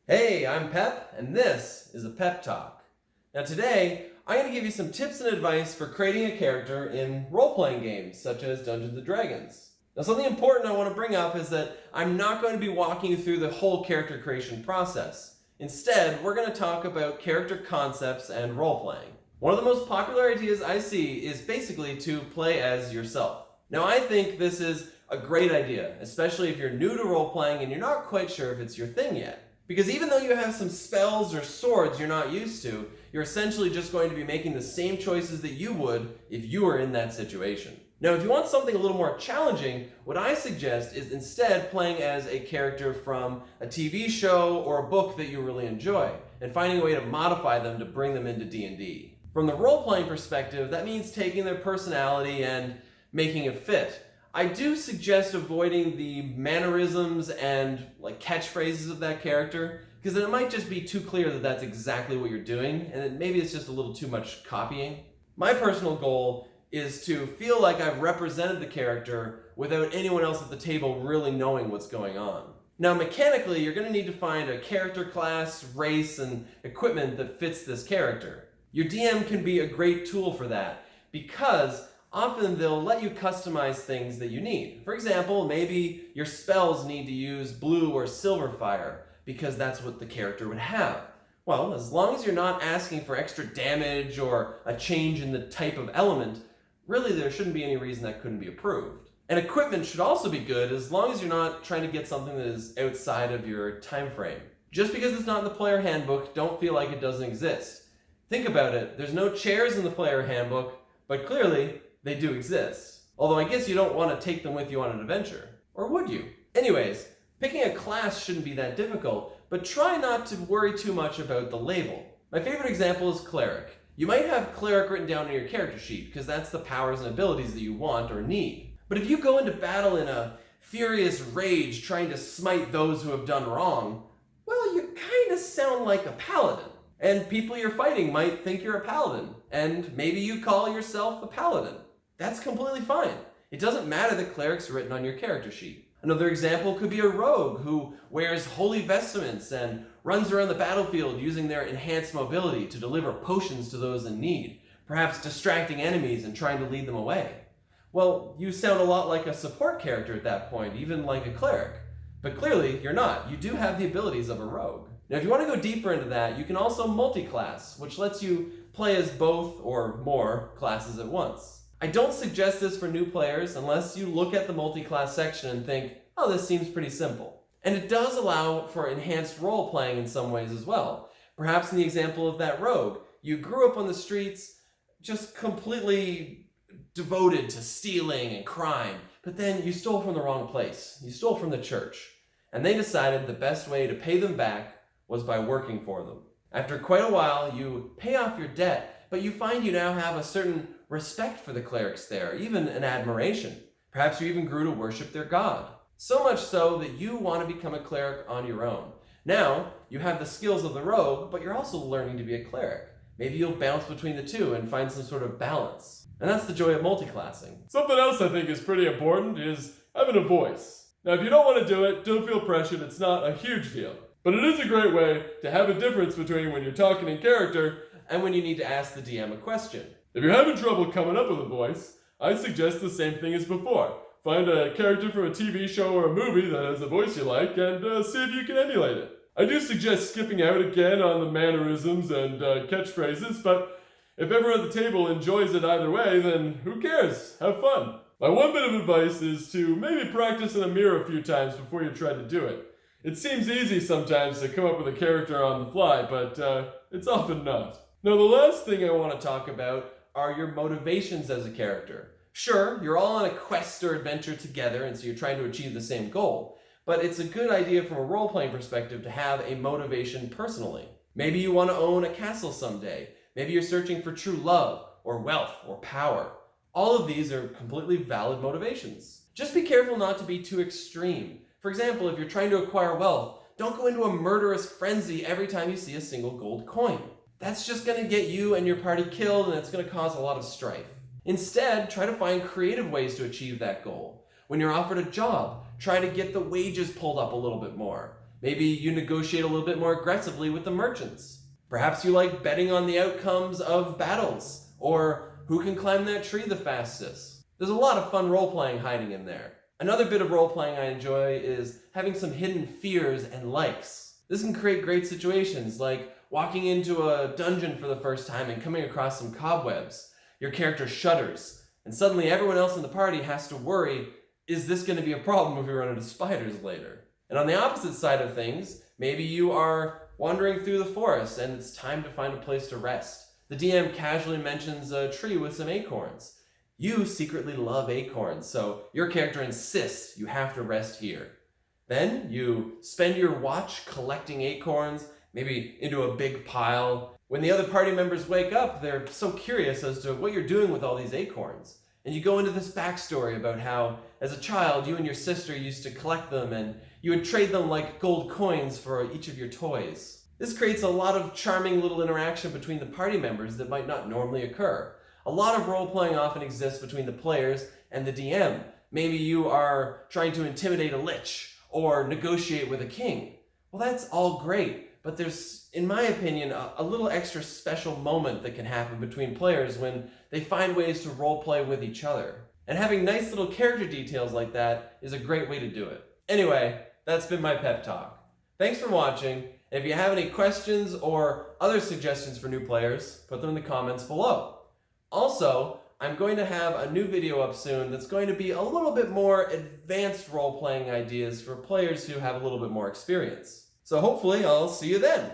Hey, I'm Pep, and this is a Pep Talk. Now today, I'm going to give you some tips and advice for creating a character in role-playing games, such as Dungeons & Dragons. Now something important I want to bring up is that I'm not going to be walking you through the whole character creation process. Instead, we're going to talk about character concepts and role-playing. One of the most popular ideas I see is basically to play as yourself. Now I think this is a great idea, especially if you're new to role-playing and you're not quite sure if it's your thing yet. Because even though you have some spells or swords you're not used to, you're essentially just going to be making the same choices that you would if you were in that situation. Now, if you want something a little more challenging, what I suggest is instead playing as a character from a TV show or a book that you really enjoy, and finding a way to modify them to bring them into D&D. From the role-playing perspective, that means taking their personality and making it fit. I do suggest avoiding the mannerisms and catchphrases of that character, because then it might just be too clear that that's exactly what you're doing, and then maybe it's just a little too much copying. My personal goal is to feel like I've represented the character without anyone else at the table really knowing what's going on. Now, mechanically, you're going to need to find a character class, race, and equipment that fits this character. Your DM can be a great tool for that, because often they'll let you customize things that you need. For example, maybe your spells need to use blue or silver fire because that's what the character would have. Well, as long as you're not asking for extra damage or a change in the type of element, really there shouldn't be any reason that couldn't be approved. And equipment should also be good as long as you're not trying to get something that is outside of your time frame. Just because it's not in the player handbook, don't feel like it doesn't exist. Think about it, there's no chairs in the player handbook, but clearly they do exist. Although I guess you don't want to take them with you on an adventure. Or would you? Anyways, picking a class shouldn't be that difficult, but try not to worry too much about the label. My favorite example is Cleric. You might have Cleric written down on your character sheet, because that's the powers and abilities that you want or need. But if you go into battle in a furious rage trying to smite those who have done wrong, well, you kind of sound like a paladin. And people you're fighting might think you're a paladin, and maybe you call yourself a paladin. That's completely fine. It doesn't matter that Cleric's written on your character sheet. Another example could be a rogue who wears holy vestments and runs around the battlefield using their enhanced mobility to deliver potions to those in need, perhaps distracting enemies and trying to lead them away. Well, you sound a lot like a support character at that point, even like a cleric. But clearly, you're not. You do have the abilities of a rogue. Now, if you want to go deeper into that, you can also multi-class, which lets you play as both or more classes at once. I don't suggest this for new players unless you look at the multi-class section and think, oh, this seems pretty simple. And it does allow for enhanced role-playing in some ways as well. Perhaps in the example of that rogue, you grew up on the streets just completely devoted to stealing and crime, but then you stole from the wrong place. You stole from the church. And they decided the best way to pay them back was by working for them. After quite a while, you pay off your debt, but you find you now have a certain respect for the clerics there, even an admiration. Perhaps you even grew to worship their god. So much so that you want to become a cleric on your own. Now, you have the skills of the rogue, but you're also learning to be a cleric. Maybe you'll bounce between the two and find some sort of balance. And that's the joy of multiclassing. Something else I think is pretty important is having a voice. Now, if you don't want to do it, don't feel pressured. It's not a huge deal. But it is a great way to have a difference between when you're talking in character and when you need to ask the DM a question. If you're having trouble coming up with a voice, I suggest the same thing as before. Find a character from a TV show or a movie that has a voice you like and see if you can emulate it. I do suggest skipping out again on the mannerisms and catchphrases, but if everyone at the table enjoys it either way, then who cares? Have fun. My one bit of advice is to maybe practice in a mirror a few times before you try to do it. It seems easy sometimes to come up with a character on the fly, but it's often not. Now, the last thing I want to talk about are your motivations as a character. Sure, you're all on a quest or adventure together, and so you're trying to achieve the same goal, but it's a good idea from a role-playing perspective to have a motivation personally. Maybe you want to own a castle someday. Maybe you're searching for true love, or wealth, or power. All of these are completely valid motivations. Just be careful not to be too extreme. For example, if you're trying to acquire wealth, don't go into a murderous frenzy every time you see a single gold coin. That's just going to get you and your party killed, and it's going to cause a lot of strife. Instead, try to find creative ways to achieve that goal. When you're offered a job, try to get the wages pulled up a little bit more. Maybe you negotiate a little bit more aggressively with the merchants. Perhaps you like betting on the outcomes of battles, or who can climb that tree the fastest. There's a lot of fun role-playing hiding in there. Another bit of role-playing I enjoy is having some hidden fears and likes. This can create great situations, like walking into a dungeon for the first time and coming across some cobwebs. Your character shudders, and suddenly everyone else in the party has to worry, is this going to be a problem if we run into spiders later? And on the opposite side of things, maybe you are wandering through the forest and it's time to find a place to rest. The DM casually mentions a tree with some acorns. You secretly love acorns, so your character insists you have to rest here. Then you spend your watch collecting acorns, maybe into a big pile. When the other party members wake up, they're so curious as to what you're doing with all these acorns. And you go into this backstory about how, as a child, you and your sister used to collect them and you would trade them like gold coins for each of your toys. This creates a lot of charming little interaction between the party members that might not normally occur. A lot of role-playing often exists between the players and the DM. Maybe you are trying to intimidate a lich or negotiate with a king. Well, that's all great, but there's, in my opinion, a little extra special moment that can happen between players when they find ways to role-play with each other. And having nice little character details like that is a great way to do it. Anyway, that's been my pep talk. Thanks for watching. And if you have any questions or other suggestions for new players, put them in the comments below. Also, I'm going to have a new video up soon that's going to be a little bit more advanced role-playing ideas for players who have a little bit more experience. So hopefully I'll see you then.